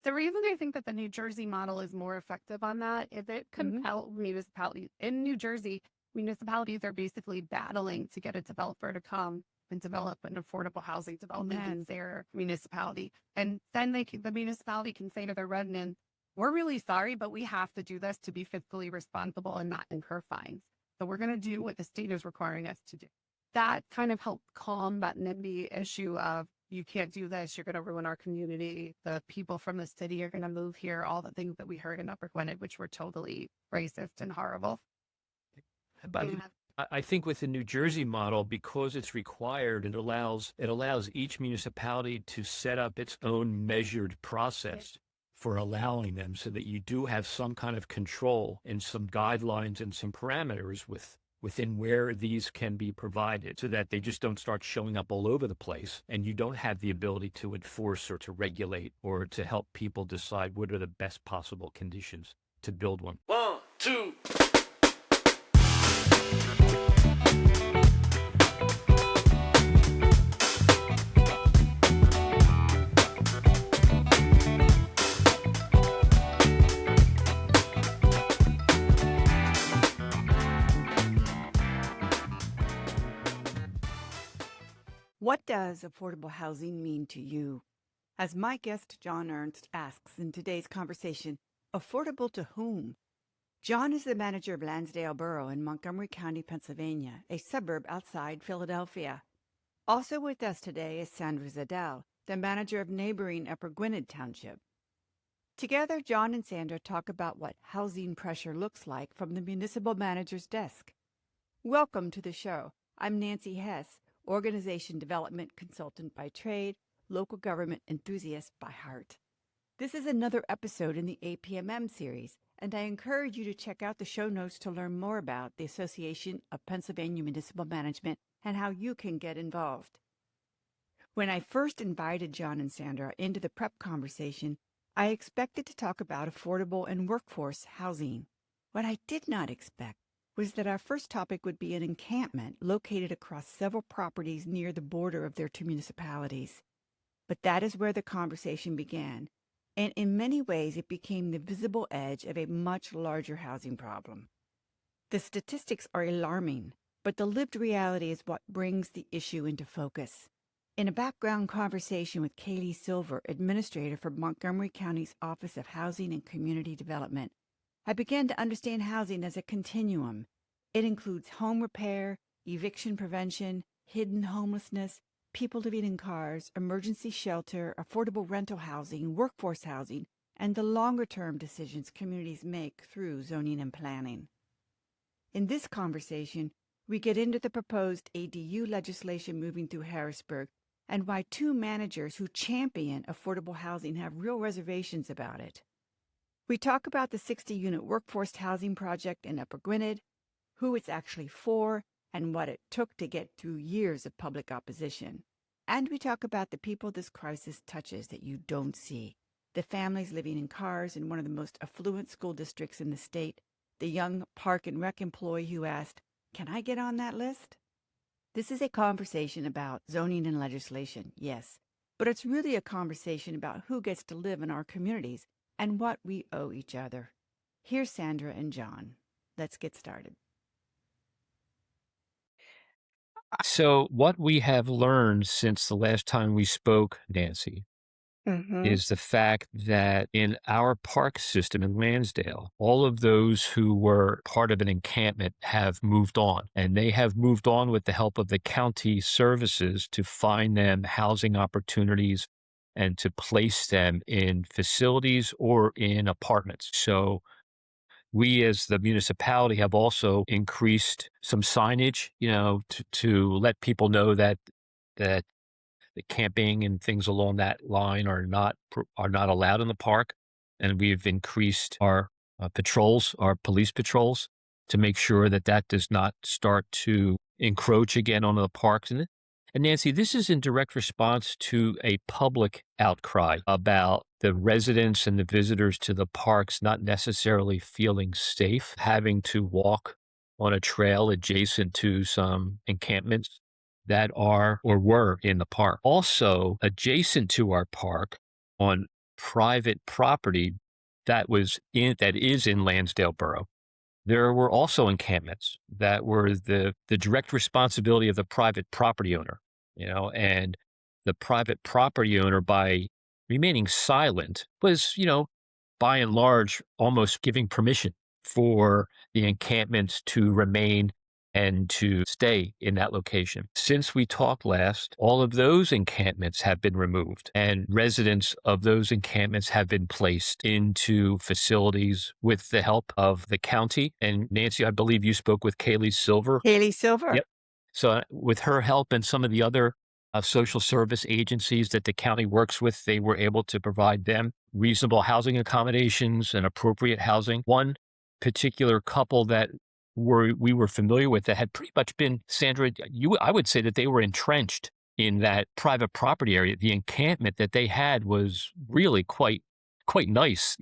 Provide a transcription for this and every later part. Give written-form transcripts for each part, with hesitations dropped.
The reason I think that the New Jersey model is more effective on that is it Hmm. compels municipalities in New Jersey. Municipalities are basically battling to get a developer to come and develop an affordable housing development in Amen. their municipality. And then the municipality can say to their residents, we're really sorry, but we have to do this to be fiscally responsible and not incur fines. So we're going to do what the state is requiring us to do. That kind of helped calm that NIMBY issue of you can't do this, you're going to ruin our community. The people from the city are going to move here, all the things that we heard in Upper Gwinnett, which were totally racist and horrible. But Yeah. I think with the New Jersey model, because it's required, it allows each municipality to set up its own measured process for allowing them, so that you do have some kind of control and some guidelines and some parameters within where these can be provided, so that they just don't start showing up all over the place and you don't have the ability to enforce or to regulate or to help people decide what are the best possible conditions to build one. One, two. What does affordable housing mean to you? As my guest John Ernst asks in today's conversation, affordable to whom? John is the manager of Lansdale Borough in Montgomery County, Pennsylvania, a suburb outside Philadelphia. Also with us today is Sandra Zadell, the manager of neighboring Upper Gwinnett Township. Together, John and Sandra talk about what housing pressure looks like from the municipal manager's desk. Welcome to the show. I'm Nancy Hess, organization development consultant by trade, local government enthusiast by heart. This is another episode in the APMM series, and I encourage you to check out the show notes to learn more about the Association of Pennsylvania Municipal Management and how you can get involved. When I first invited John and Sandra into the prep conversation, I expected to talk about affordable and workforce housing. What I did not expect was that our first topic would be an encampment located across several properties near the border of their two municipalities. But that is where the conversation began, and in many ways it became the visible edge of a much larger housing problem. The statistics are alarming, but the lived reality is what brings the issue into focus. In a background conversation with Kaylee Silver, administrator for Montgomery County's Office of Housing and Community Development, I began to understand housing as a continuum. It includes home repair, eviction prevention, hidden homelessness, people living in cars, emergency shelter, affordable rental housing, workforce housing, and the longer-term decisions communities make through zoning and planning. In this conversation, we get into the proposed ADU legislation moving through Harrisburg and why two managers who champion affordable housing have real reservations about it. We talk about the 60-unit workforce housing project in Upper Gwinnett, who it's actually for, and what it took to get through years of public opposition. And we talk about the people this crisis touches that you don't see, the families living in cars in one of the most affluent school districts in the state, the young park and rec employee who asked, "Can I get on that list?" This is a conversation about zoning and legislation, yes, but it's really a conversation about who gets to live in our communities and what we owe each other. Here's Sandra and John. Let's get started. So, what we have learned since the last time we spoke, Nancy, Mm-hmm. is the fact that in our park system in Lansdale, all of those who were part of an encampment have moved on, and they have moved on with the help of the county services to find them housing opportunities and to place them in facilities or in apartments. So, we as the municipality have also increased some signage, to let people know that the camping and things along that line are not allowed in the park, and we've increased our patrols, our police patrols, to make sure that that does not start to encroach again onto the parks. And Nancy, this is in direct response to a public outcry about the residents and the visitors to the parks not necessarily feeling safe, having to walk on a trail adjacent to some encampments that are or were in the park. Also, adjacent to our park, on private property that is in Lansdale Borough, there were also encampments that were the direct responsibility of the private property owner, and the private property owner, by remaining silent, was, by and large, almost giving permission for the encampments to remain and to stay in that location. Since we talked last, all of those encampments have been removed, and residents of those encampments have been placed into facilities with the help of the county. And Nancy, I believe you spoke with Kaylee Silver. Haley Silver. Yep. So with her help and some of the other social service agencies that the county works with, they were able to provide them reasonable housing accommodations and appropriate housing. One particular couple that we were familiar with that had pretty much been, Sandra, I would say that they were entrenched in that private property area. The encampment that they had was really quite nice,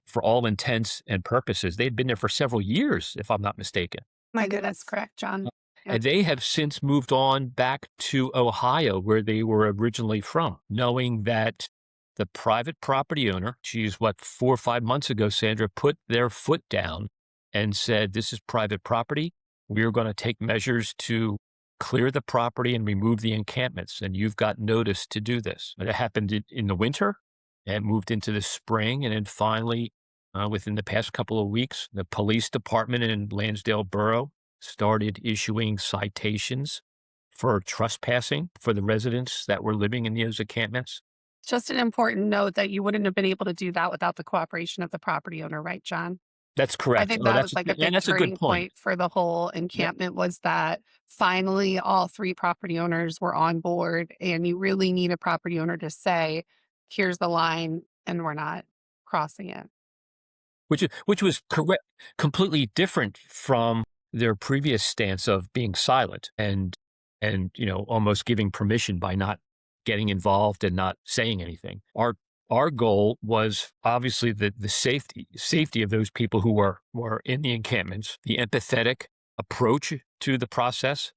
for all intents and purposes. They had been there for several years, if I'm not mistaken. My I think goodness. that's correct, John. And they have since moved on back to Ohio, where they were originally from, knowing that the private property owner, 4 or 5 months ago, Sandra, put their foot down and said, this is private property. We are going to take measures to clear the property and remove the encampments. And you've got notice to do this. But it happened in the winter and moved into the spring. And then finally, within the past couple of weeks, the police department in Lansdale Borough started issuing citations for trespassing for the residents that were living in those encampments. Just an important note that you wouldn't have been able to do that without the cooperation of the property owner, right, John? That's correct. I think that was like a big that's a turning good point. point for the whole encampment was that finally all 3 property owners were on board, and you really need a property owner to say, here's the line and we're not crossing it. Which was correct, completely different from their previous stance of being silent and almost giving permission by not getting involved and not saying anything. Our goal was obviously the safety of those people who were in the encampments, the empathetic approach to the process,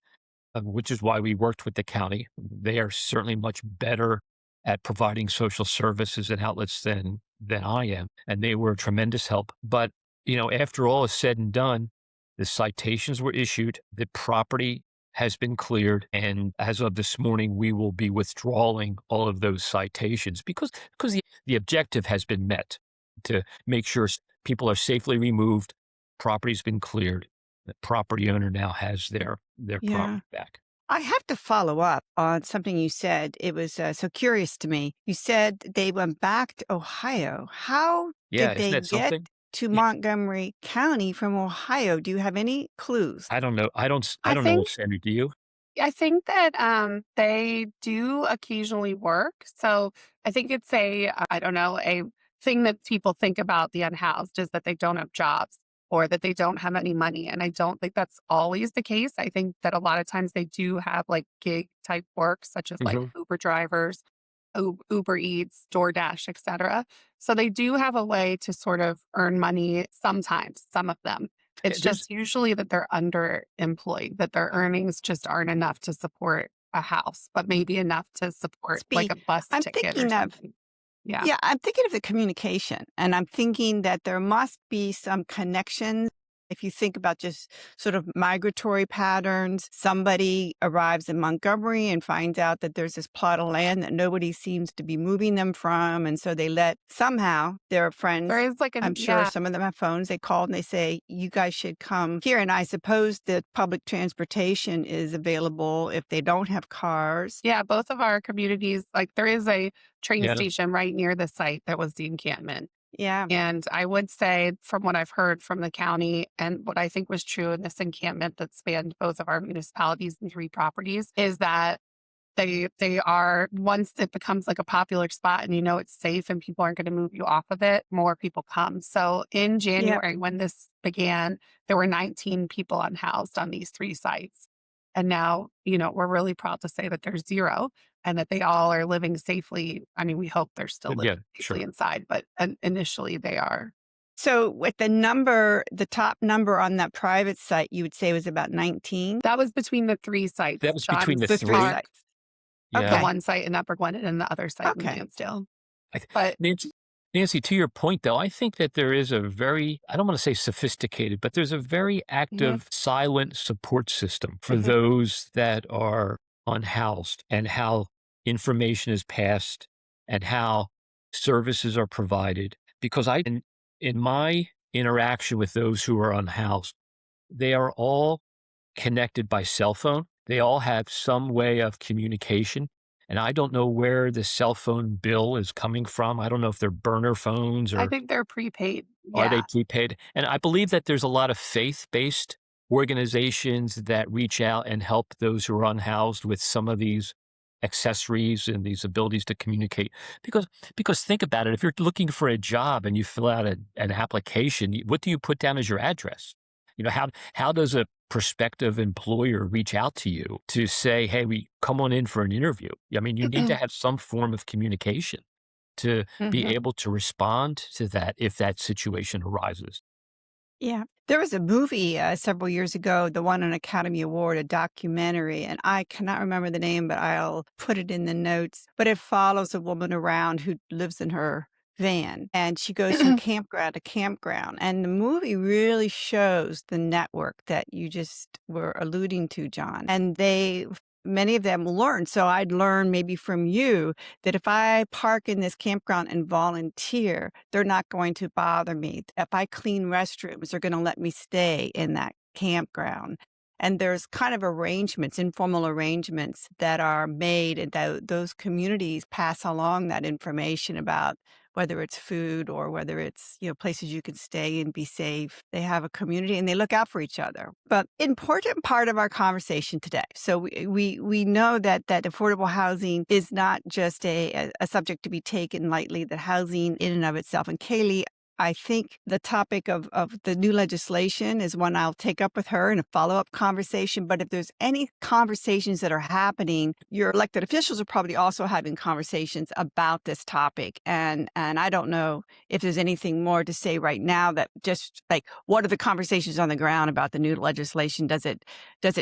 which is why we worked with the county. They are certainly much better at providing social services and outlets than I am, and they were a tremendous help. But after all is said and done, the citations were issued, the property has been cleared, and as of this morning, we will be withdrawing all of those citations because the objective has been met to make sure people are safely removed, property's been cleared, the property owner now has their property back. I have to follow up on something you said. It was so curious to me. You said they went back to Ohio. How Yeah, did they isn't that get something? to Yeah. Montgomery County from Ohio? Do you have any clues? I don't know. I don't I know, think Sandra, do you? I think that they do occasionally work. So I think it's a thing that people think about the unhoused is that they don't have jobs or that they don't have any money. And I don't think that's always the case. I think that a lot of times they do have like gig type work, such as like Mhm. Uber drivers, Uber Eats, DoorDash, etc. So they do have a way to sort of earn money sometimes, some of them. It's There's just usually that they're underemployed, that their earnings just aren't enough to support a house, but maybe enough to support like a bus I'm ticket or thinking of something. Yeah. Yeah, I'm thinking of the communication, and I'm thinking that there must be some connections. If you think about just sort of migratory patterns, somebody arrives in Montgomery and finds out that there's this plot of land that nobody seems to be moving them from. And so they let somehow their friends, There is like I'm sure some of them have phones, they call and they say, you guys should come here. And I suppose that public transportation is available if they don't have cars. Yeah, both of our communities, like there is a train Yeah. station right near the site that was the encampment. Yeah. And I would say from what I've heard from the county and what I think was true in this encampment that spanned both of our municipalities and 3 properties is that they are, once it becomes like a popular spot and it's safe and people aren't going to move you off of it, more people come. So in January, when this began, there were 19 people unhoused on these 3 sites. And now, we're really proud to say that there's 0 and that they all are living safely. I mean, we hope they're still Yeah, living sure. safely inside, but initially they are. So with the top number on that private site, you would say was about 19? That was between the 3 sites. That was John. between the The 3? sites. Yeah. The one site in Upper Gwinnett and the other site in Okay. Lansdale. I th- But Nancy, Nancy, to your point, though, I think that there is a very, I don't want to say sophisticated, but there's a very Hmm. active, silent support system for Hmm. those that are unhoused and how information is passed and how services are provided. Because in my interaction with those who are unhoused, they are all connected by cell phone. They all have some way of communication. And I don't know where the cell phone bill is coming from. I don't know if they're burner phones I or think they're prepaid. are they Yeah. prepaid. And I believe that there's a lot of faith-based organizations that reach out and help those who are unhoused with some of these accessories and these abilities to communicate. Because think about it, if you're looking for a job and you fill out an application, what do you put down as your address? How does a prospective employer reach out to you to say, hey, we come on in for an interview? I mean, you need to have some form of communication to be Hmm. able to respond to that if that situation arises. Yeah. There was a movie several years ago, the one on Academy Award, a documentary, and I cannot remember the name, but I'll put it in the notes. But it follows a woman around who lives in her van and she goes from campground to campground. And the movie really shows the network that you just were alluding to, John. And many of them learn. So I'd learn maybe from you that if I park in this campground and volunteer, they're not going to bother me. If I clean restrooms, they're going to let me stay in that campground. And there's kind of arrangements, informal arrangements that are made, and those communities pass along that information about whether it's food or whether it's, places you can stay and be safe. They have a community and they look out for each other. But important part of our conversation today. So we know that affordable housing is not just a subject to be taken lightly, that housing in and of itself. And Kaylee, I think the topic of the new legislation is one I'll take up with her in a follow-up conversation. But if there's any conversations that are happening, your elected officials are probably also having conversations about this topic. And I don't know if there's anything more to say right now, that just like, what are the conversations on the ground about the new legislation? Does it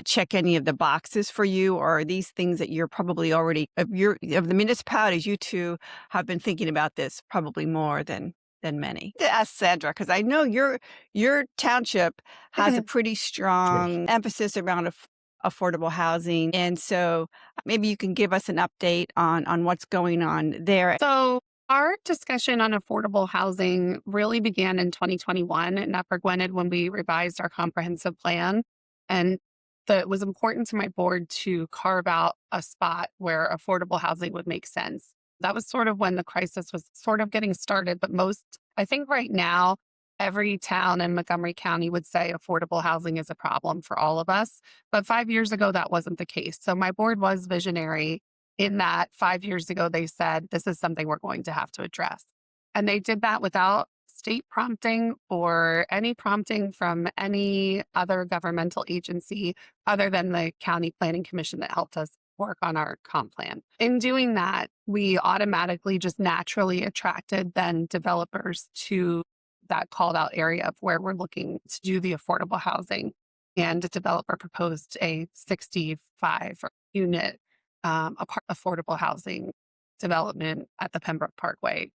check any of the boxes for you, or are these things that you're probably already, of the municipalities, you two have been thinking about this probably more than many? To ask Sandra, because I know your township has a pretty Sure. strong emphasis around affordable housing, and so maybe you can give us an update on what's going on there. So our discussion on affordable housing really began in 2021 in Upper Gwinnett when we revised our comprehensive plan. And it was important to my board to carve out a spot where affordable housing would make sense. That was sort of when the crisis was sort of getting started. But I think right now, every town in Montgomery County would say affordable housing is a problem for all of us. But 5 years ago, that wasn't the case. So my board was visionary in that 5 years ago, they said, this is something we're going to have to address. And they did that without state prompting or any prompting from any other governmental agency other than the County Planning Commission that helped us work on our comp plan. In doing that, we automatically just naturally attracted then developers to that called out area of where we're looking to do the affordable housing. And a developer proposed a 65 unit affordable housing development at the Pembroke Parkway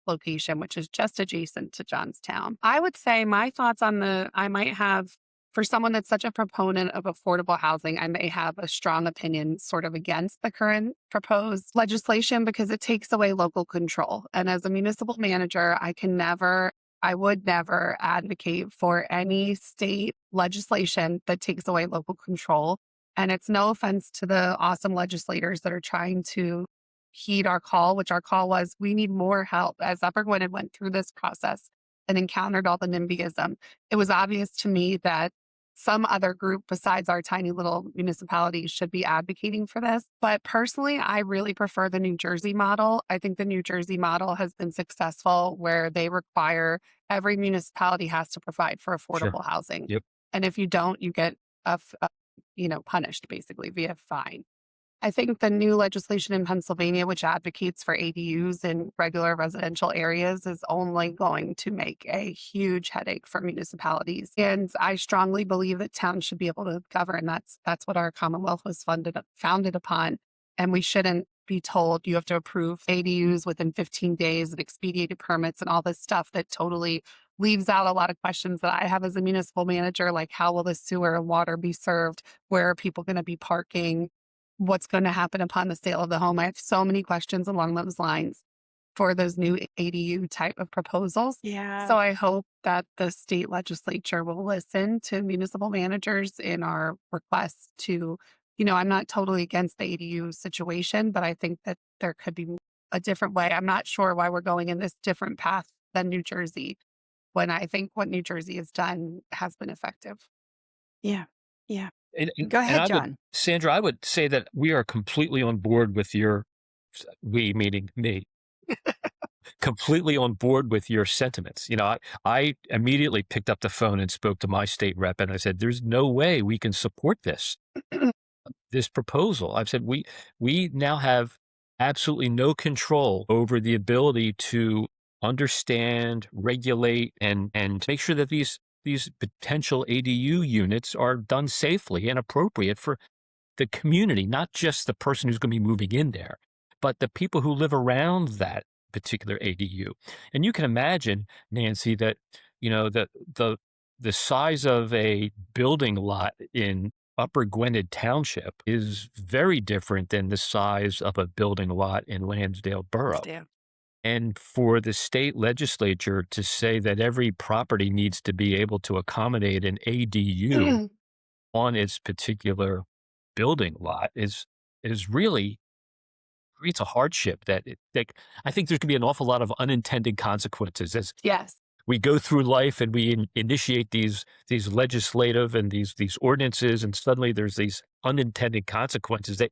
location, which is just adjacent to Johnstown. I would say my thoughts on I might have, for someone that's such a proponent of affordable housing, I may have a strong opinion sort of against the current proposed legislation because it takes away local control. And as a municipal manager, I would never advocate for any state legislation that takes away local control. And it's no offense to the awesome legislators that are trying to heed our call, which our call was, we need more help. As Upper Gwinnett went through this process and encountered all the NIMBYism, it was obvious to me that some other group besides our tiny little municipality should be advocating for this. But personally, I really prefer the New Jersey model. I think the New Jersey model has been successful where they require every municipality has to provide for Sure. affordable housing. Yep. And if you don't, you get punished basically via fine. I think the new legislation in Pennsylvania, which advocates for ADUs in regular residential areas, is only going to make a huge headache for municipalities. And I strongly believe that towns should be able to govern. That's what our Commonwealth was founded upon. And we shouldn't be told you have to approve ADUs within 15 days and expedited permits and all this stuff that totally leaves out a lot of questions that I have as a municipal manager, like how will the sewer and water be served? Where are people going to be parking? What's going to happen upon the sale of the home? I have so many questions along those lines for those new ADU type of proposals. Yeah. So I hope that the state legislature will listen to municipal managers in our requests to, I'm not totally against the ADU situation, but I think that there could be a different way. I'm not sure why we're going in this different path than New Jersey, when I think what New Jersey has done has been effective. Yeah. Yeah. And Go ahead, I John. Sandra, I would say that we are completely on board with we meaning me, completely on board with your sentiments. I immediately picked up the phone and spoke to my state rep, and I said, there's no way we can support this proposal. I've said, we now have absolutely no control over the ability to understand, regulate, and make sure that these potential ADU units are done safely and appropriate for the community, not just the person who's going to be moving in there, but the people who live around that particular ADU. And you can imagine, Nancy, that the size of a building lot in Upper Gwynedd Township is very different than the size of a building lot in Lansdale Borough. Yeah. And for the state legislature to say that every property needs to be able to accommodate an ADU on its particular building lot is really creates a hardship that I think there's going to be an awful lot of unintended consequences as Yes. we go through life and we initiate these legislative and these ordinances, and suddenly there's these unintended consequences that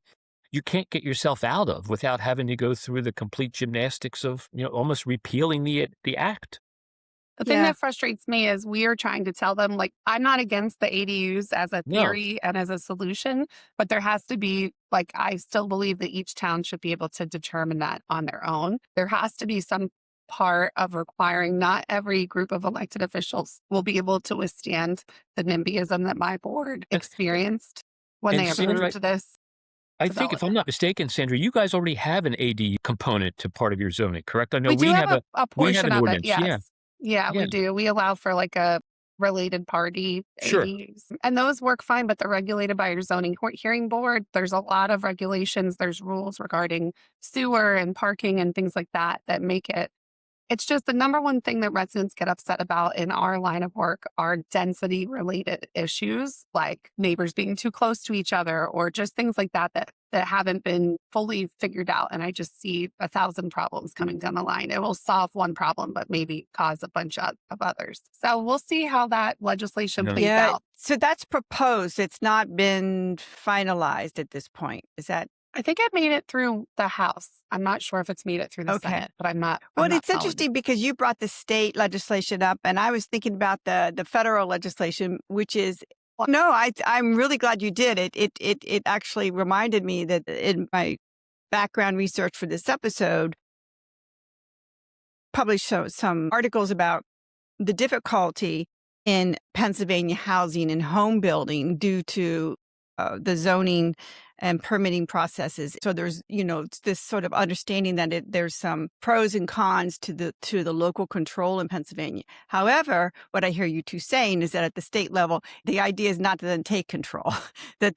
you can't get yourself out of without having to go through the complete gymnastics of almost repealing the act. The thing Yeah. that frustrates me is we are trying to tell them, like, I'm not against the ADUs as a No. theory and as a solution, but there has to be, like, I still believe that each town should be able to determine that on their own. There has to be some part of requiring not every group of elected officials will be able to withstand the NIMBYism that my board experienced when And they Sandra, approved this. I think, if I'm not mistaken, Sandra, you guys already have an ADU component to part of your zoning, correct? I know We do have a we have portion an of it, ordinance. yes. Yeah. Yeah, Yeah. we do. We allow for like a related party Sure. ADUs. And those work fine, but they're regulated by your zoning hearing board. There's a lot of regulations. There's rules regarding sewer and parking and things like that that make it. It's just the number one thing that residents get upset about in our line of work are density related issues, like neighbors being too close to each other or just things like that haven't been fully figured out. And I just see 1,000 problems coming down the line. It will solve one problem, but maybe cause a bunch of others. So we'll see how that legislation No. plays Yeah. out. So that's proposed. It's not been finalized at this point. Is that? I think it made it through the House. I'm not sure if it's made it through the Okay. Senate, but I'm not. Well, I'm not it's following. interesting because you brought the state legislation up, and I was thinking about the federal legislation, which is no. I'm really glad you did it. It actually reminded me that in my background research for this episode, published some articles about the difficulty in Pennsylvania housing and home building due to the zoning and permitting processes. So there's, it's this sort of understanding that there's some pros and cons to the local control in Pennsylvania. However, what I hear you two saying is that at the state level, the idea is not to then take control, that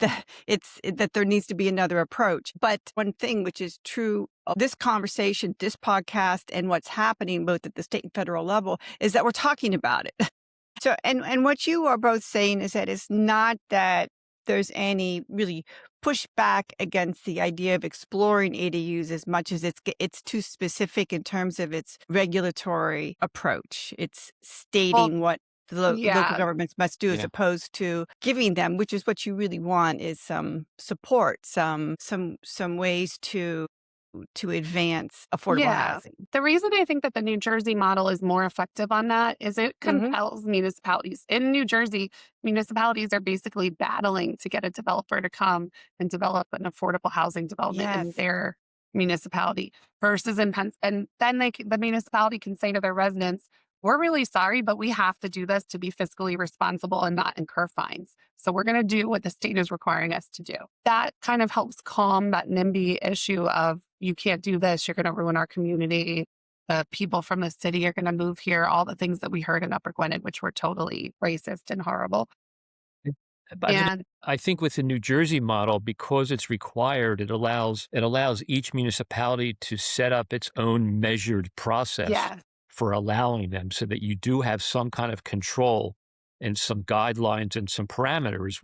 there needs to be another approach. But one thing which is true of this conversation, this podcast, and what's happening both at the state and federal level is that we're talking about it. So, and what you are both saying is that it's not that there's any really pushback against the idea of exploring ADUs as much as it's too specific in terms of its regulatory approach. It's stating what the local governments must do as opposed to giving them, which is what you really want, is some support, some ways to advance affordable housing. The reason I think that the New Jersey model is more effective on that is it compels municipalities. In New Jersey, municipalities are basically battling to get a developer to come and develop an affordable housing development in their municipality versus in Penn. And then the municipality can say to their residents, we're really sorry, but we have to do this to be fiscally responsible and not incur fines. So we're going to do what the state is requiring us to do. That kind of helps calm that NIMBY issue of you can't do this, you're going to ruin our community. The people from the city are going to move here, all the things that we heard in Upper Gwinnett, which were totally racist and horrible. I mean, And I think with the New Jersey model, because it's required, it allows each municipality to set up its own measured process yeah, for allowing them, so that you do have some kind of control and some guidelines and some parameters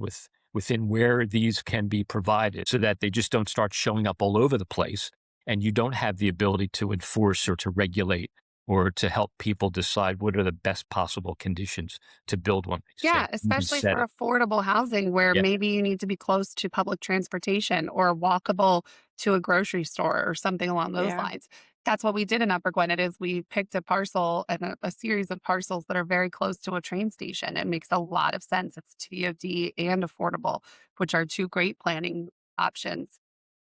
within where these can be provided, so that they just don't start showing up all over the place, and you don't have the ability to enforce or to regulate or to help people decide what are the best possible conditions to build one. yeah, So you especially set for it. affordable housing where Yeah, maybe you need to be close to public transportation or walkable to a grocery store or something along those Yeah. lines. That's what we did in Upper Gwinnett is we picked a parcel and a series of parcels that are very close to a train station. It makes a lot of sense. It's TOD and affordable, which are two great planning options.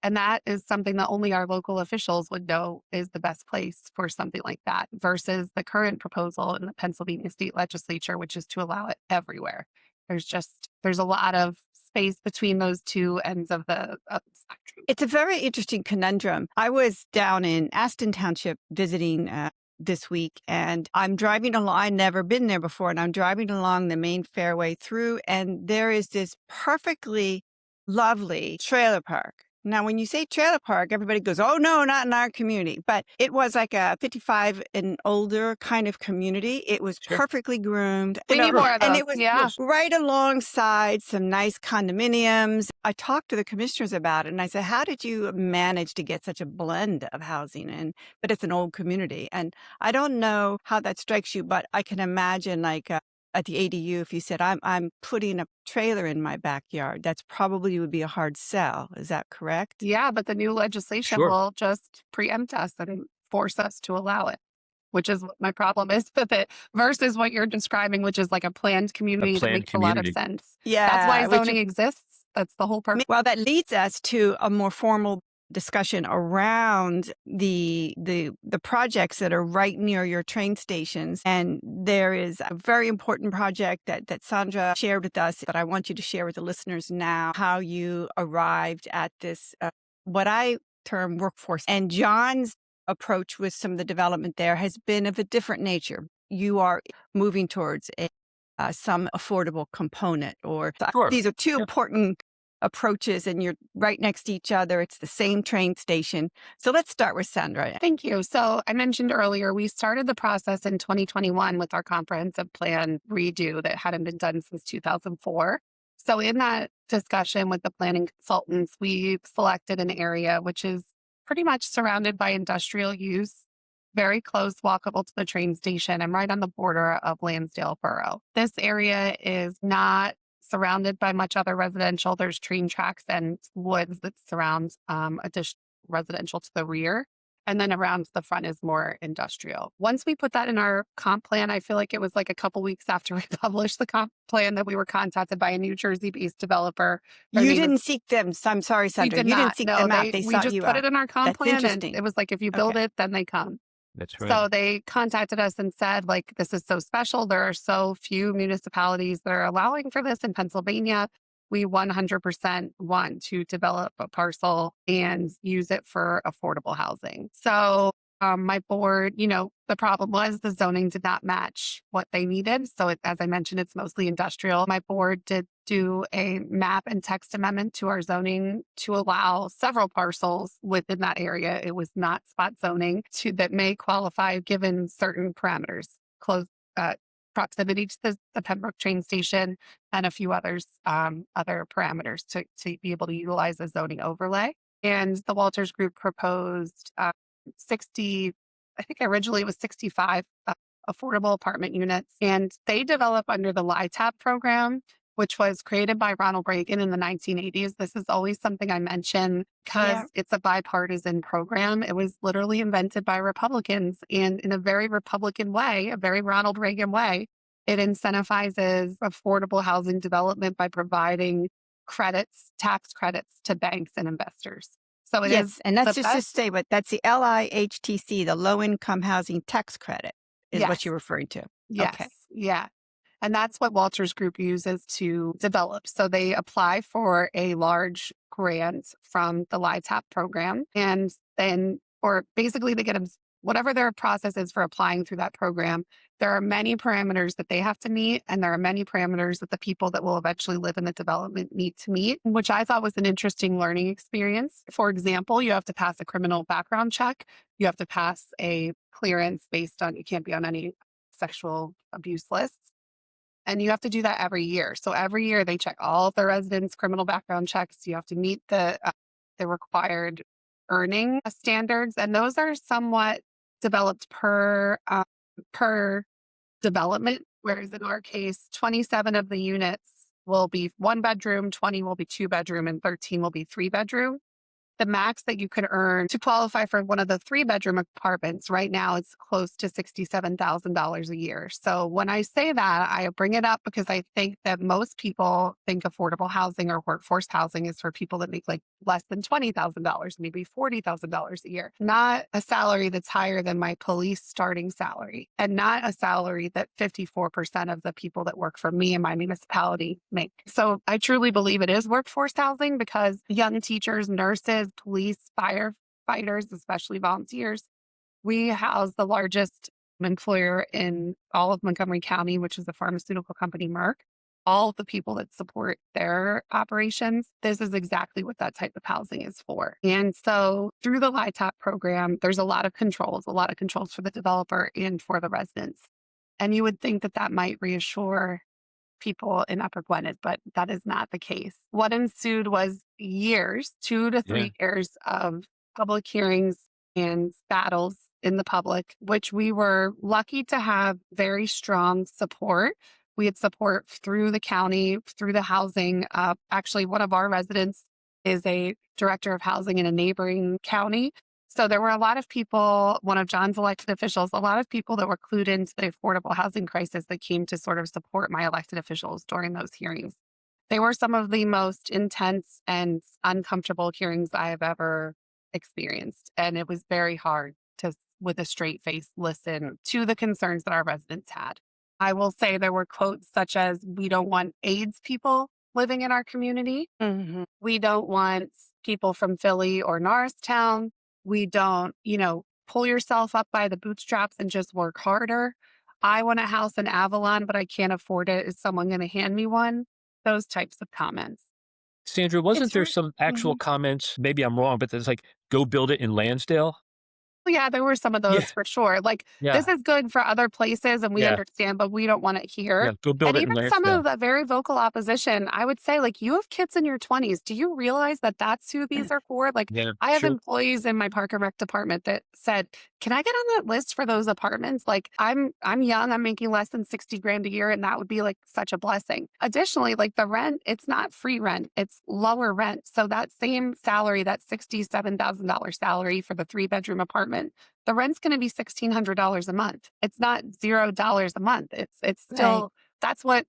And that is something that only our local officials would know is the best place for something like that versus the current proposal in the Pennsylvania state legislature, which is to allow it everywhere. There's a lot of space between those two ends of the spectrum. It's a very interesting conundrum. I was down in Aston Township visiting this week, and I'm driving along. I'd never been there before, and I'm driving along the main fairway through, and there is this perfectly lovely trailer park. Now, when you say trailer park, everybody goes, oh, no, not in our community. But it was like a 55 and older kind of community. It was sure. perfectly groomed. We need more of And those. it was Yeah. right alongside some nice condominiums. I talked to the commissioners about it, and I said, how did you manage to get such a blend of housing? But it's an old community. And I don't know how that strikes you, but I can imagine like at the ADU, if you said, I'm putting a trailer in my backyard, that's probably would be a hard sell. Is that correct? Yeah, but the new legislation Sure. will just preempt us and force us to allow it, which is what my problem is with it versus what you're describing, which is like a planned community that planned makes a lot of community. sense. Yeah. That's why which- zoning exists. That's the whole purpose. Well, that leads us to a more formal discussion around the projects that are right near your train stations. And there is a very important project that Sandra shared with us that I want you to share with the listeners now, how you arrived at this, what I term workforce. And John's approach with some of the development there has been of a different nature. You are moving towards some affordable component, or Sure. these are two Yeah. important approaches, and you're right next to each other. It's the same train station. So let's start with Sandra. Thank you. So I mentioned earlier, we started the process in 2021 with our comprehensive plan redo that hadn't been done since 2004. So in that discussion with the planning consultants, we selected an area which is pretty much surrounded by industrial use, very close, walkable to the train station, and right on the border of Lansdale Borough. This area is not surrounded by much other residential. There's train tracks and woods that surround additional residential to the rear. And then around the front is more industrial. Once we put that in our comp plan, I feel like it was like a couple weeks after we published the comp plan that we were contacted by a New Jersey-based developer. Their You name is- didn't seek them. I'm sorry, we Sandra. did You not. didn't seek No, them out. They we sought just you put out. it in our comp That's plan, and interesting. it was like, if you build Okay. it, then they come. That's right. So they contacted us and said, like, this is so special. There are so few municipalities that are allowing for this in Pennsylvania. We 100% want to develop a parcel and use it for affordable housing. So my board, the problem was the zoning did not match what they needed. So as I mentioned, it's mostly industrial. My board did do a map and text amendment to our zoning to allow several parcels within that area. It was not spot zoning that may qualify given certain parameters, close proximity to the Pembroke train station and a few others, other parameters to be able to utilize a zoning overlay. And the Walters Group proposed 60, I think originally it was 65 affordable apartment units. And they develop under the LITAP program, which was created by Ronald Reagan in the 1980s. This is always something I mention because it's a bipartisan program. It was literally invented by Republicans, and in a very Republican way, a very Ronald Reagan way, it incentivizes affordable housing development by providing tax credits to banks and investors. So it is Yes, and that's the just to best. say, but that's the LIHTC, the Low Income Housing Tax Credit. is Yes. what you're referring to. Yes. Okay. Yeah. And that's what Walters Group uses to develop. So they apply for a large grant from the LITAP program, and then, or basically they get whatever their process is for applying through that program. There are many parameters that they have to meet, and there are many parameters that the people that will eventually live in the development need to meet, which I thought was an interesting learning experience. For example, you have to pass a criminal background check. You have to pass a clearance based on, you can't be on any sexual abuse lists. And you have to do that every year. So every year they check all of the residents' criminal background checks. You have to meet the required earning standards, and those are somewhat developed per development. Whereas in our case, 27 of the units will be 1 bedroom, 20 will be 2 bedroom, and 13 will be 3 bedroom. The max that you could earn to qualify for one of the 3 bedroom apartments right now is close to $67,000 a year. So when I say that, I bring it up because I think that most people think affordable housing or workforce housing is for people that make like less than $20,000, maybe $40,000 a year, not a salary that's higher than my police starting salary, and not a salary that 54% of the people that work for me in my municipality make. So I truly believe it is workforce housing because young teachers, nurses, police, firefighters, especially volunteers, we house the largest employer in all of Montgomery County, which is the pharmaceutical company Merck. All of the people that support their operations, this is exactly what that type of housing is for. And so through the LITAP program, there's a lot of controls for the developer and for the residents. And you would think that that might reassure people in Upper Gwinnett, but that is not the case. What ensued was years, 2 to 3 years of public hearings and battles in the public, which we were lucky to have very strong support. We had support through the county, through the housing. Actually, one of our residents is a director of housing in a neighboring county. So there were a lot of people, one of John's elected officials, a lot of people that were clued into the affordable housing crisis that came to sort of support my elected officials during those hearings. They were some of the most intense and uncomfortable hearings I have ever experienced. And it was very hard to, with a straight face, listen to the concerns that our residents had. I will say there were quotes such as, "We don't want AIDS people living in our community. Mm-hmm. We don't want people from Philly or Norristown. We don't, pull yourself up by the bootstraps and just work harder. I want a house in Avalon, but I can't afford it. Is someone going to hand me one?" Those types of comments. Sandra, wasn't It's there re- some actual Mhm. comments? Maybe I'm wrong, but there's like, go build it in Lansdale. Yeah, there were some of Yeah, those for sure. Like, this yeah, is good for other places and we yeah, understand, but we don't want it here. yeah. Go build And it in even some of Lansdale. the very vocal opposition, I would say, like, you have kids in your 20s. Do you realize that that's who these are for? Like, Yeah, I have sure. employees in my Park and Rec department that said, "Can I get on that list for those apartments? Like, I'm young, I'm making less than 60 grand a year, and that would be like such a blessing." Additionally, like the rent, it's not free rent, it's lower rent. So that same salary, that $67,000 salary for the 3 bedroom apartment, the rent's going to be $1,600 a month. It's not $0 a month. It's Right. still, that's what,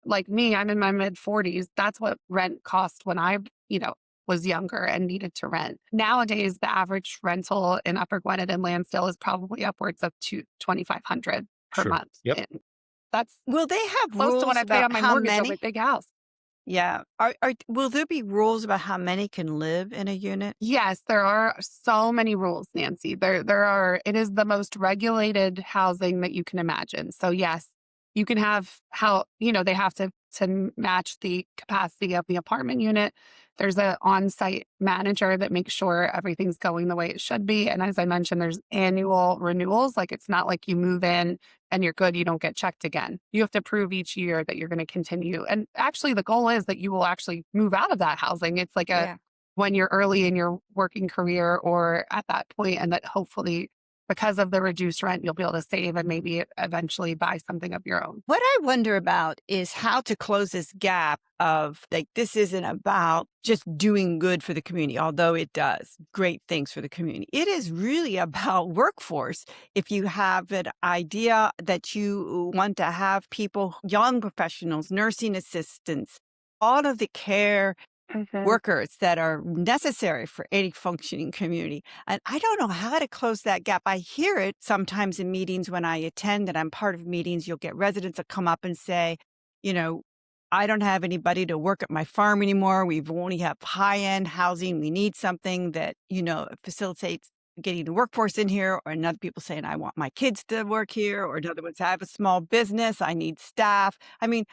like me, I'm in my mid 40s. That's what rent cost when I, was younger and needed to rent. Nowadays, the average rental in Upper Gwinnett and Lansdale is probably upwards of $2,500 per Sure. month. Yep. And that's Will they have close to rules what I pay about on my how mortgage on many? my big house. Yeah. Will there be rules about how many can live in a unit? Yes, there are so many rules, Nancy. There are, it is the most regulated housing that you can imagine. So yes, you can have they have to match the capacity of the apartment unit. There's an on-site manager that makes sure everything's going the way it should be. And as I mentioned, there's annual renewals. Like, it's not like you move in and you're good, you don't get checked again. You have to prove each year that you're going to continue. And actually the goal is that you will actually move out of that housing. It's like Yeah. when you're early in your working career or at that point, and that hopefully because of the reduced rent, you'll be able to save and maybe eventually buy something of your own. What I wonder about is how to close this gap of like, this isn't about just doing good for the community, although it does great things for the community. It is really about workforce. If you have an idea that you want to have people, young professionals, nursing assistants, all of the care workers that are necessary for any functioning community. And I don't know how to close that gap. I hear it sometimes in meetings when I attend and I'm part of meetings. You'll get residents that come up and say, you know, I don't have anybody to work at my farm anymore. We've only have high-end housing. We need something that, facilitates getting the workforce in here. Or another people saying, I want my kids to work here. Or another ones, I have a small business. I need staff. I mean,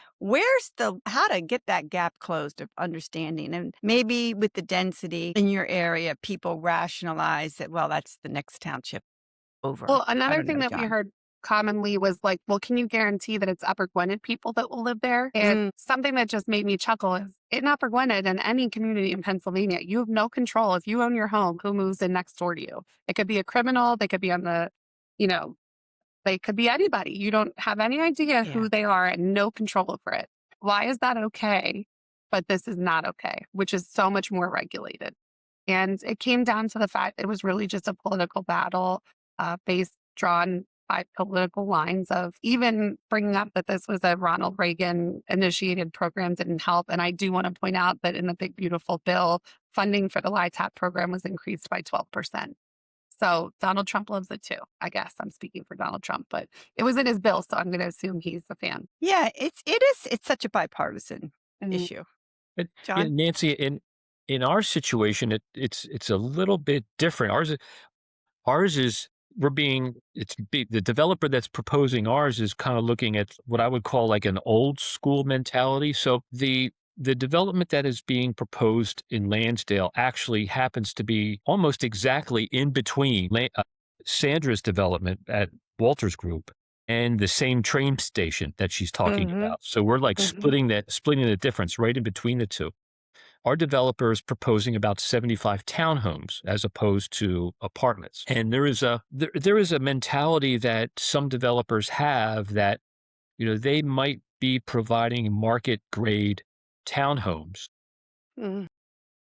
how to get that gap closed of understanding? And maybe with the density in your area, people rationalize that, well, that's the next township over. Well, I another don't thing know, that we John. heard commonly was like, well, can you guarantee that it's Upper Gwinnett people that will live there? And something that just made me chuckle is in Upper Gwinnett and any community in Pennsylvania, you have no control if you own your home, who moves in next door to you. It could be a criminal. They could be they could be anybody. You don't have any idea who they are and no control over it. Why is that okay? But this is not okay, which is so much more regulated. And it came down to the fact it was really just a political battle drawn by political lines of even bringing up that this was a Ronald Reagan initiated program didn't help. And I do want to point out that in the Big Beautiful Bill, funding for the LIHTAP program was increased by 12%. So Donald Trump loves it too. I guess I'm speaking for Donald Trump, but it was in his bill. So I'm going to assume he's a fan. Yeah, it's such a bipartisan issue. But John? Nancy, in our situation, it's a little bit different. Ours is the developer that's proposing ours is kind of looking at what I would call like an old school mentality. So the development that is being proposed in Lansdale actually happens to be almost exactly in between Sandra's development at Walters Group and the same train station that she's talking about. So we're like splitting the difference right in between the two. Our developer is proposing about 75 townhomes as opposed to apartments. And there is a mentality that some developers have that, they might be providing market grade townhomes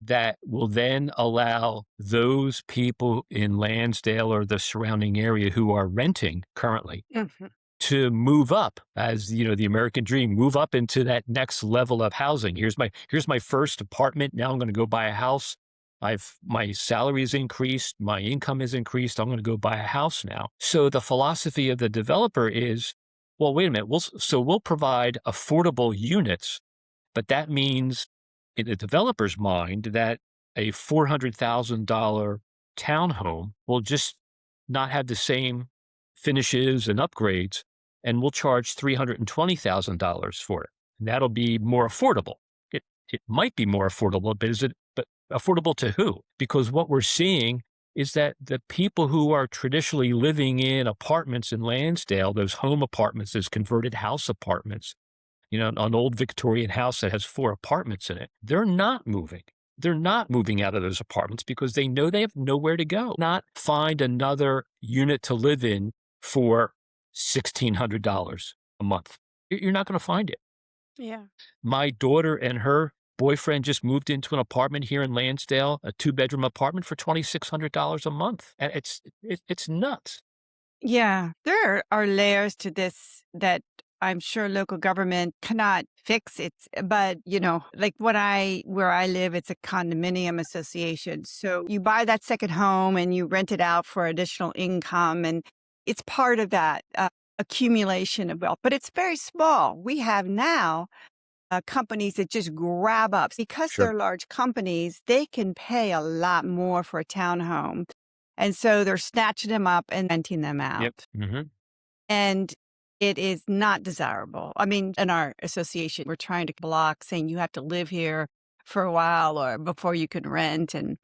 that will then allow those people in Lansdale or the surrounding area who are renting currently to move up, as the American dream, move up into that next level of housing. Here's my first apartment. Now I'm going to go buy a house. My salary is increased. My income is increased. I'm going to go buy a house now. So the philosophy of the developer is, well, wait a minute. We'll provide affordable units, but that means in the developer's mind that a $400,000 townhome will just not have the same finishes and upgrades, and we'll charge $320,000 for it. And that'll be more affordable. It might be more affordable, but affordable to who? Because what we're seeing is that the people who are traditionally living in apartments in Lansdale, those home apartments, those converted house apartments, an old Victorian house that has 4 apartments in it, they're not moving. They're not moving out of those apartments because they know they have nowhere to go. Not find another unit to live in for $1,600 a month. You're not going to find it. Yeah. My daughter and her boyfriend just moved into an apartment here in Lansdale, a 2-bedroom apartment for $2,600 a month. And it's nuts. Yeah. There are layers to this that I'm sure local government cannot fix it, but like where I live, it's a condominium association. So you buy that second home and you rent it out for additional income, and it's part of that accumulation of wealth, but it's very small. We have now companies that just grab up because they're large companies. They can pay a lot more for a townhome, and so they're snatching them up and renting them out. Yep. Mm-hmm. And it is not desirable. I mean, in our association, we're trying to block saying you have to live here for a while or before you can rent, and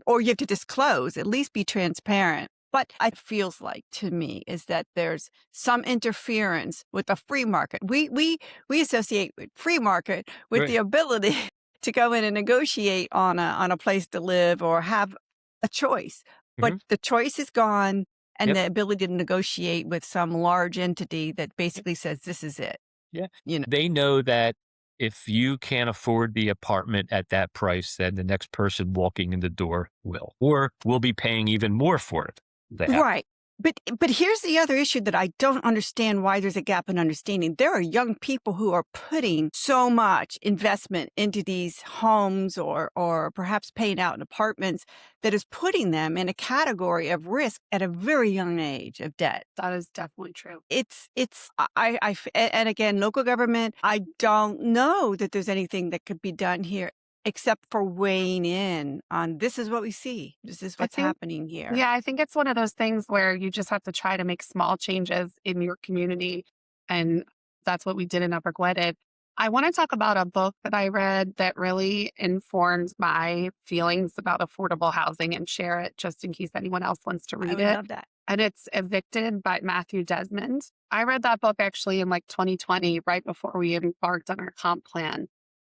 or you have to disclose, at least be transparent. What it feels like to me is that there's some interference with the free market. We associate with free market with the ability to go in and negotiate on a place to live or have a choice. But the choice is gone, and the ability to negotiate with some large entity that basically says this is it. Yeah. They know that if you can't afford the apartment at that price, then the next person walking in the door will, or will be paying even more for it. Right. But here's the other issue that I don't understand why there's a gap in understanding. There are young people who are putting so much investment into these homes or perhaps paying out in apartments that is putting them in a category of risk at a very young age of debt. That is definitely true. And again, local government, I don't know that there's anything that could be done here except for weighing in on this is what we see. This is what's happening here. Yeah, I think it's one of those things where you just have to try to make small changes in your community. And that's what we did in Upper Gwinnett. I want to talk about a book that I read that really informed my feelings about affordable housing and share it just in case anyone else wants to I read would it. love that. And it's Evicted by Matthew Desmond. I read that book actually in like 2020, right before we embarked on our comp plan.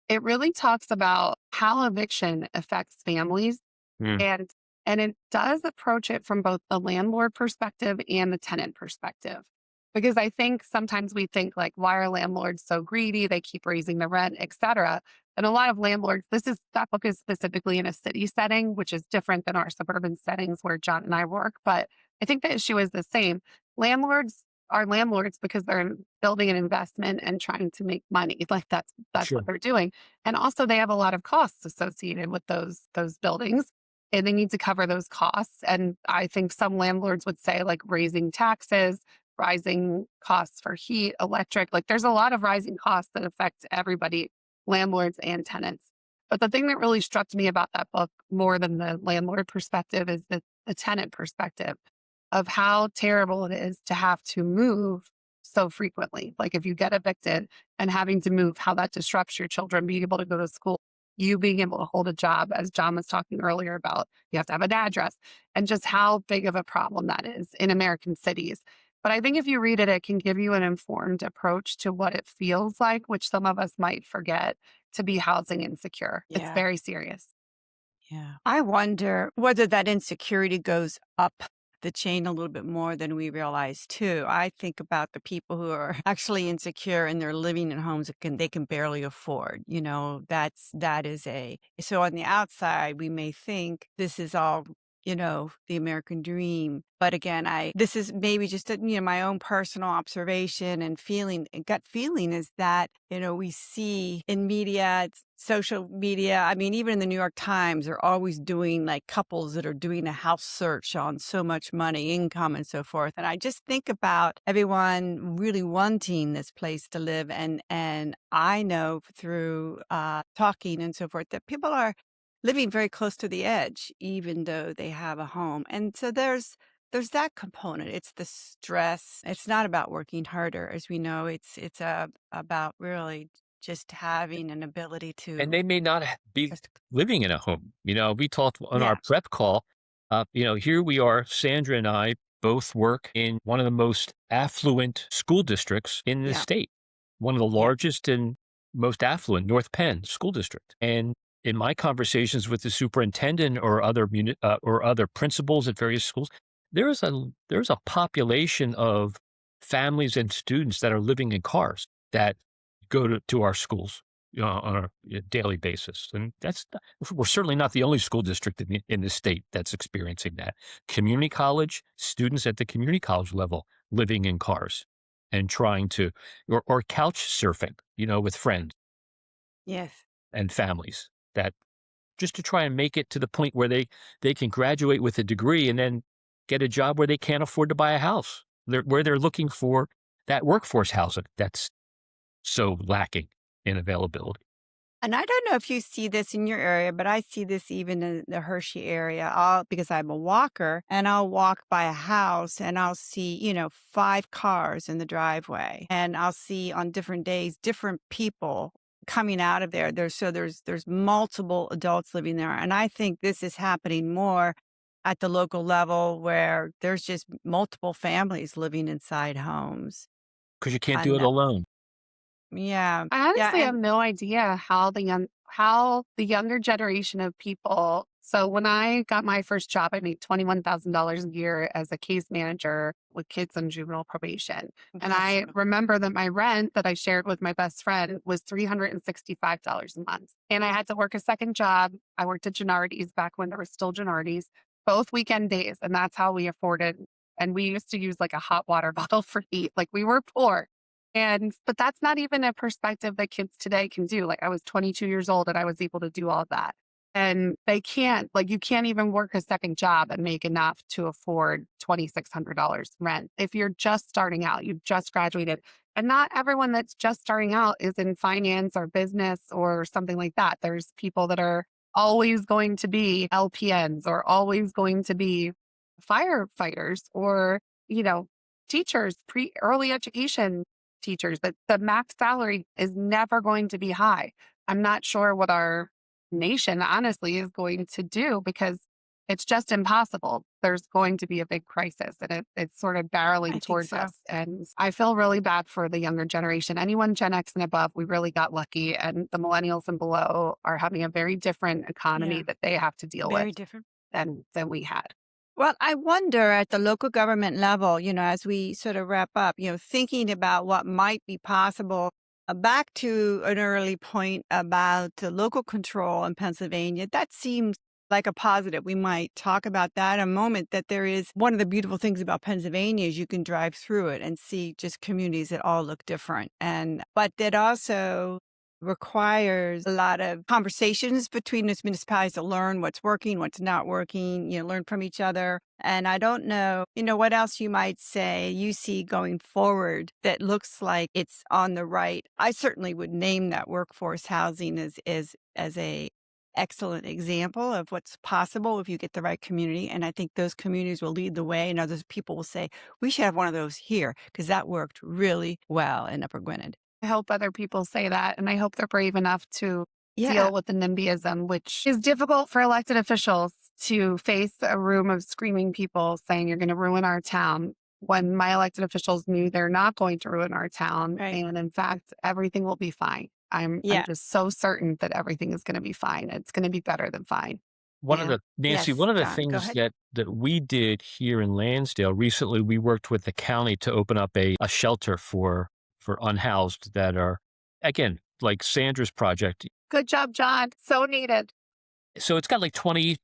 It really talks about how eviction affects families Mm. and it does approach it from both the landlord perspective and the tenant perspective. Because I think sometimes we think like, why are landlords so greedy? They keep raising the rent, et cetera. And a lot of landlords, that book is specifically in a city setting, which is different than our suburban settings where John and I work. But I think the issue is the same. Landlords are landlords because they're building an investment and trying to make money. Like that's Sure. what they're doing. And also they have a lot of costs associated with those buildings and they need to cover those costs. And I think some landlords would say like raising taxes, rising costs for heat, electric, like there's a lot of rising costs that affect everybody, landlords and tenants. But the thing that really struck me about that book more than the landlord perspective is the tenant perspective of how terrible it is to have to move so frequently. Like if you get evicted and having to move, how that disrupts your children being able to go to school, you being able to hold a job, as John was talking earlier about, you have to have an address, and just how big of a problem that is in American cities. But I think if you read it, it can give you an informed approach to what it feels like, which some of us might forget to be housing insecure. It's Yeah. very serious. Yeah. I wonder whether that insecurity goes up the chain a little bit more than we realize too. I think about the people who are actually insecure and they're living in homes that they can barely afford. That is so on the outside we may think this is all the American dream. But again, this is maybe just my own personal observation and feeling, gut feeling is that, we see in media, social media, I mean, even in the New York Times, they're always doing like couples that are doing a house search on so much money, income and so forth. And I just think about everyone really wanting this place to live. And I know through talking and so forth that people are living very close to the edge, even though they have a home. And so there's that component. It's the stress. It's not about working harder, as we know. It's about really just having an ability And to they may not be just living in a home. We talked on yeah, our prep call. Here we are, Sandra and I both work in one of the most affluent school districts in the yeah, state, one of the yeah, largest and most affluent, North Penn School District. And in my conversations with the superintendent or other principals at various schools, there's a population of families and students that are living in cars that go to our schools on a daily basis. And we're certainly not the only school district in the state that's experiencing that. Community college, students at the community college level living in cars and trying to, or couch surfing, with friends yes. and families that just to try and make it to the point where they can graduate with a degree and then get a job where they can't afford to buy a house, where they're looking for that workforce housing that's so lacking in availability. And I don't know if you see this in your area, but I see this even in the Hershey area. Because I'm a walker and I'll walk by a house and I'll see, 5 cars in the driveway. And I'll see on different days, different people coming out of there. There's multiple adults living there. And I think this is happening more at the local level where there's just multiple families living inside homes. Because you can't do And it alone. yeah. I honestly Yeah. have no idea how the younger generation of people. So when I got my first job, I made $21,000 a year as a case manager with kids on juvenile probation. And I remember that my rent that I shared with my best friend was $365 a month. And I had to work a second job. I worked at Gennardi's back when there were still Gennardi's, both weekend days. And that's how we afforded And we used to use like a hot water bottle for heat. Like we were poor. But that's not even a perspective that kids today can do. Like I was 22 years old and I was able to do all that. And they can't, like, you can't even work a second job and make enough to afford $2,600 rent. If you're just starting out, you've just graduated. And not everyone that's just starting out is in finance or business or something like that. There's people that are always going to be LPNs or always going to be firefighters or, teachers, early education teachers, that the max salary is never going to be high. I'm not sure what our nation honestly is going to do because it's just impossible. There's going to be a big crisis and it's sort of I barreling think towards so. us. And I feel really bad for the younger generation. Anyone Gen X and above, we really got lucky. And the millennials and below are having a very different economy Yeah, that they have to deal very with different. than we had. Well, I wonder at the local government level, as we sort of wrap up, thinking about what might be possible. Back to an early point about local control in Pennsylvania, that seems like a positive. We might talk about that in a moment. That there is one of the beautiful things about Pennsylvania is you can drive through it and see just communities that all look different, but that also requires a lot of conversations between those municipalities to learn what's working, what's not working, learn from each other. And I don't know, what else you might say you see going forward that looks like it's on the right. I certainly would name that workforce housing as a excellent example of what's possible if you get the right community. And I think those communities will lead the way, and others people will say, we should have one of those here because that worked really well in Upper Gwinnett. I hope other people say that. And I hope they're brave enough to Yeah. deal with the NIMBYism, which is difficult for elected officials to face a room of screaming people saying, you're going to ruin our town, when my elected officials knew they're not going to ruin our town. Right. And in fact, everything will be fine. I'm Yeah. just so certain that everything is going to be fine. It's going to be better than fine. One of Yeah. the Nancy, Yes, one of the John, go things ahead. that we did here in Lansdale recently, we worked with the county to open up a shelter for unhoused that are, again, like Sandra's project. Good job, John. So needed. So it's got like 20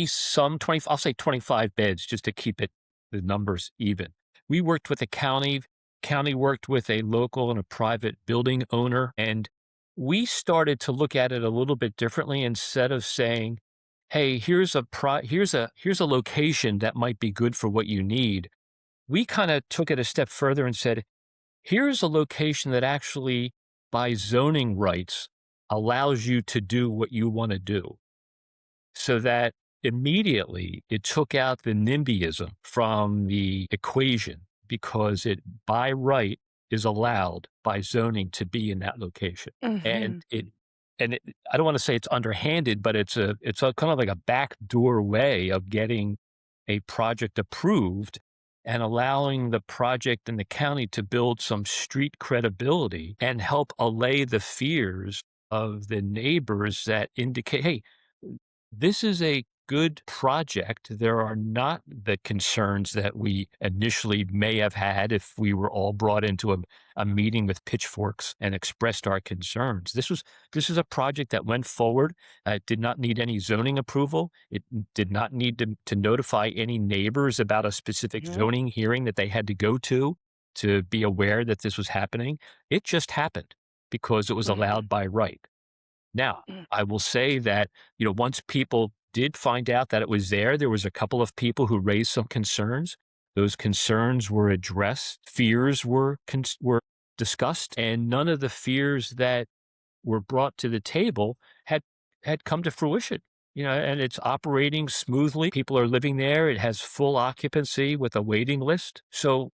some 20, I'll say 25 beds just to keep the numbers even. We worked with the county worked with a local and a private building owner, and we started to look at it a little bit differently. Instead of saying, hey, here's a location that might be good for what you need, we kind of took it a step further and said, here's a location that actually, by zoning rights, allows you to do what you want to do. So that immediately it took out the NIMBYism from the equation, because it by right is allowed by zoning to be in that location. And I don't want to say it's underhanded, but it's a kind of like a backdoor way of getting a project approved and allowing the project and the county to build some street credibility and help allay the fears of the neighbors that indicate, hey, this is a good project. There are not the concerns that we initially may have had if we were all brought into a meeting with pitchforks and expressed our concerns. This is a project that went forward. It did not need any zoning approval. It did not need to notify any neighbors about a specific zoning hearing that they had to go to be aware that this was happening. It just happened because it was allowed by right. Now, I will say that, once people did find out that it was there was a couple of people who raised some concerns. Those concerns were addressed. Fears were discussed, and none of the fears that were brought to the table had come to fruition. And it's operating smoothly. People are living there. It has full occupancy with a waiting list. So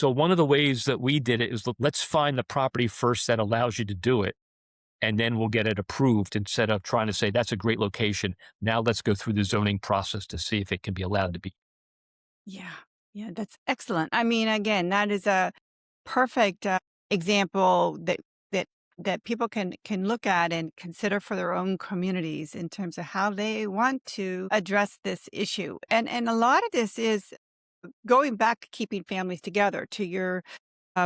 one of the ways that we did it is, let's find the property first that allows you to do it, and then we'll get it approved, instead of trying to say that's a great location. Now let's go through the zoning process to see if it can be allowed to be. Yeah. Yeah, that's excellent. I mean, again, that is a perfect example that people can look at and consider for their own communities in terms of how they want to address this issue. And a lot of this is going back to keeping families together. To your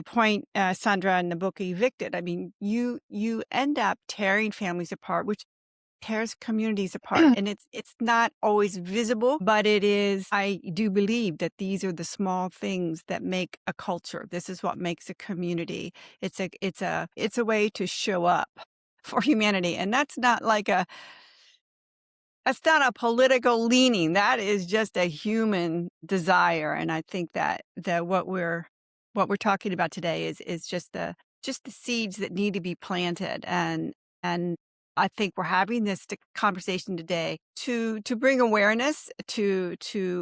point, Sandra, in the book Evicted, I mean, you end up tearing families apart, which tears communities apart. And it's not always visible, but it is. I do believe that these are the small things that make a culture. This is what makes a community. It's a way to show up for humanity. And that's not a political leaning. That is just a human desire. And I think that what we're talking about today is just the seeds that need to be planted. And I think we're having this conversation today to bring awareness, to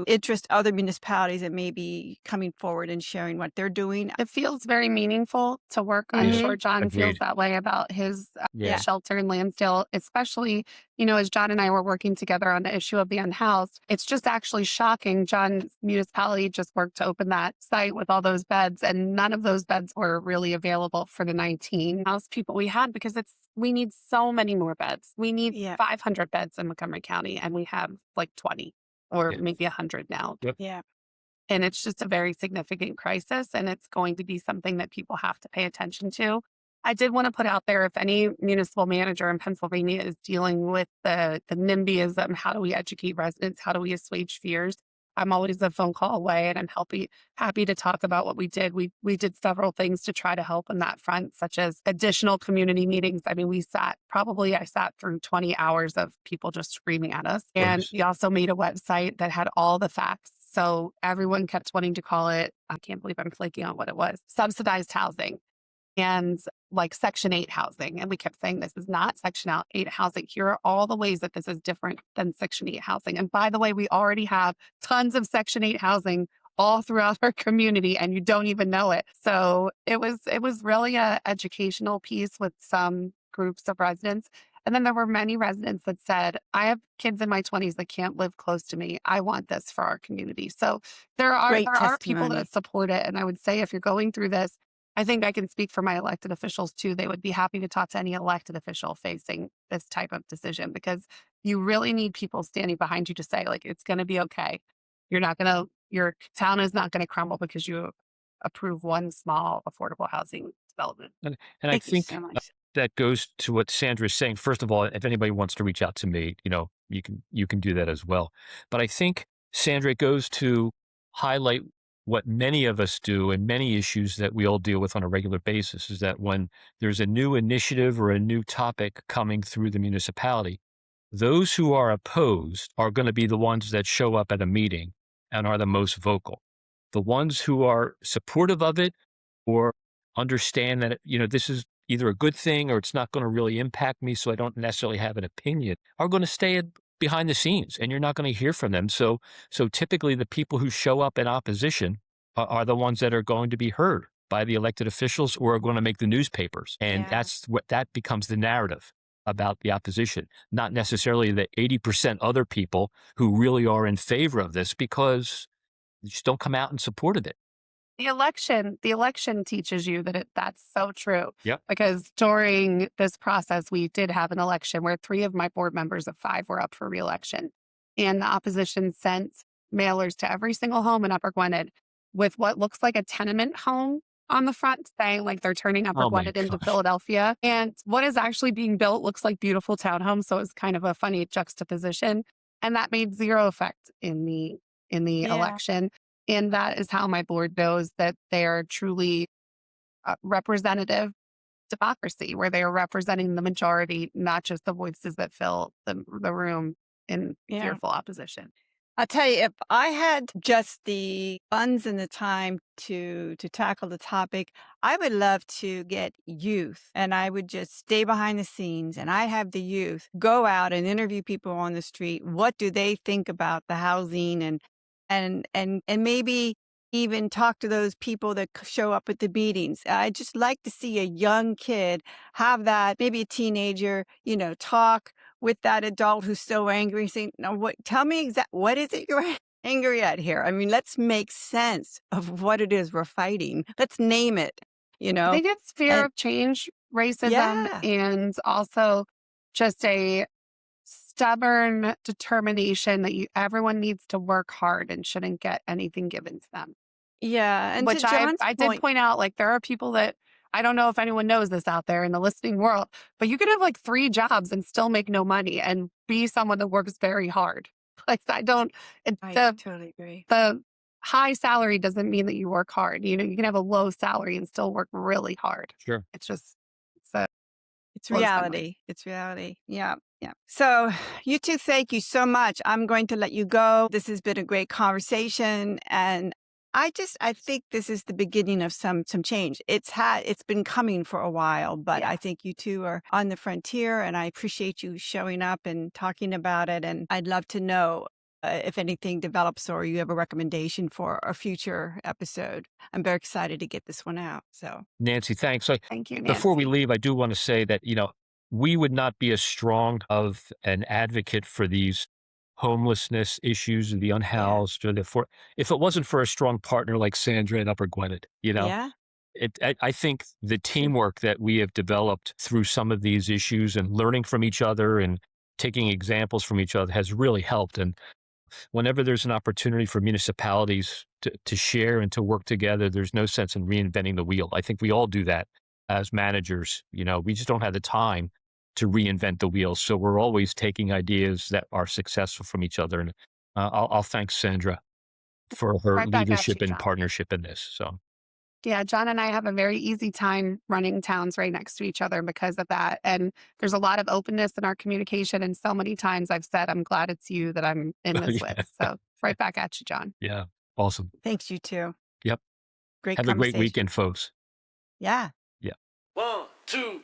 interest other municipalities that may be coming forward and sharing what they're doing. It feels very meaningful to work. I'm Mhm. sure John feels Agreed. that way about his Yeah. shelter in Lansdale, especially, as John and I were working together on the issue of the unhoused. It's just actually shocking. John's municipality just worked to open that site with all those beds, and none of those beds were really available for the 19 house people we had, because we need so many more beds. We need Yeah. 500 beds in Montgomery County, and we have like 20 or Yeah. maybe 100 now. Yeah. And it's just a very significant crisis, and it's going to be something that people have to pay attention to. I did want to put out there, if any municipal manager in Pennsylvania is dealing with the NIMBYism, how do we educate residents? How do we assuage fears? I'm always a phone call away, and I'm happy to talk about what we did. We did several things to try to help in that front, such as additional community meetings. I mean, I sat through 20 hours of people just screaming at us. And Goodness. we also made a website that had all the facts. So everyone kept wanting to call it, I can't believe I'm flaking on what it was, subsidized housing and like Section 8 housing. And we kept saying, this is not Section 8 housing. Here are all the ways that this is different than Section 8 housing. And by the way, we already have tons of Section 8 housing all throughout our community, and you don't even know it. So it was really a educational piece with some groups of residents. And then there were many residents that said, I have kids in my 20s that can't live close to me. I want this for our community. So there are Great people testimony. that support it. And I would say, if you're going through this, I think I can speak for my elected officials too. They would be happy to talk to any elected official facing this type of decision, because you really need people standing behind you to say, like, it's going to be okay. Your town is not going to crumble because you approve one small affordable housing development. And I Thank you think so much. that goes to what Sandra is saying. First of all, if anybody wants to reach out to me, you can do that as well. But I think, Sandra, it goes to highlight what many of us do, and many issues that we all deal with on a regular basis, is that when there's a new initiative or a new topic coming through the municipality, those who are opposed are going to be the ones that show up at a meeting and are the most vocal. The ones who are supportive of it or understand that, this is either a good thing or it's not going to really impact me, so I don't necessarily have an opinion, are going to stay behind the scenes, and you're not going to hear from them. So typically the people who show up in opposition are the ones that are going to be heard by the elected officials or are going to make the newspapers. And Yeah. that's that becomes the narrative about the opposition, not necessarily the 80% other people who really are in favor of this, because they just don't come out in support of it. The election teaches you that that's so true. Yep. Because during this process, we did have an election where 3 of my board members of 5 were up for reelection. And the opposition sent mailers to every single home in Upper Gwinnett with what looks like a tenement home on the front, saying like they're turning Upper Oh my Gwinnett into gosh. Philadelphia. And what is actually being built looks like beautiful townhomes. So it's kind of a funny juxtaposition. And that made zero effect in the Yeah. election. And that is how my board knows that they are truly representative democracy, where they are representing the majority, not just the voices that fill the room in Yeah. fearful opposition. I'll tell you, if I had just the funds and the time to tackle the topic, I would love to get youth, and I would just stay behind the scenes, and I have the youth go out and interview people on the street. What do they think about the housing, and maybe even talk to those people that show up at the meetings. I just like to see a young kid have that, maybe a teenager, talk with that adult who's so angry, saying, "No, tell me what is it you're angry at here? I mean, let's make sense of what it is we're fighting. Let's name it, I think it's fear And- of change, racism, Yeah. and also just a stubborn determination that everyone needs to work hard and shouldn't get anything given to them. Yeah. And Which to John's I did point, point out, like, there are people that I don't know if anyone knows this out there in the listening world, but you could have like 3 jobs and still make no money and be someone that works very hard. Like I don't, I the totally agree. high salary doesn't mean that you work hard. You know, you can have a low salary and still work really hard. Sure. It's just, it's a, It's blows my mind. reality. It's reality. Yeah. Yeah. So, you two, thank you so much. I'm going to let you go. This has been a great conversation. And I think this is the beginning of some change. It's been coming for a while, but Yeah. I think you two are on the frontier, and I appreciate you showing up and talking about it. And I'd love to know if anything develops or you have a recommendation for a future episode. I'm very excited to get this one out. So, Nancy, thanks. Like, Thank you, before we Nancy. leave, I do want to say that, we would not be as strong of an advocate for these homelessness issues, the unhoused, or if it wasn't for a strong partner like Sandra and Upper Gwinnett. yeah. I think the teamwork that we have developed through some of these issues and learning from each other and taking examples from each other has really helped. And whenever there's an opportunity for municipalities to share and to work together, there's no sense in reinventing the wheel. I think we all do that as managers. We just don't have the time to reinvent the wheel. So we're always taking ideas that are successful from each other. And I'll thank Sandra for her Right back at leadership you, and John. partnership in this. So Yeah, John and I have a very easy time running towns right next to each other because of that. And there's a lot of openness in our communication. And so many times I've said, I'm glad it's you that I'm in this yeah, with. So right back at you, John. yeah, awesome. Thanks, you two. Yep. Great Have a great conversation. weekend, folks. Yeah. Yeah. 1, 2.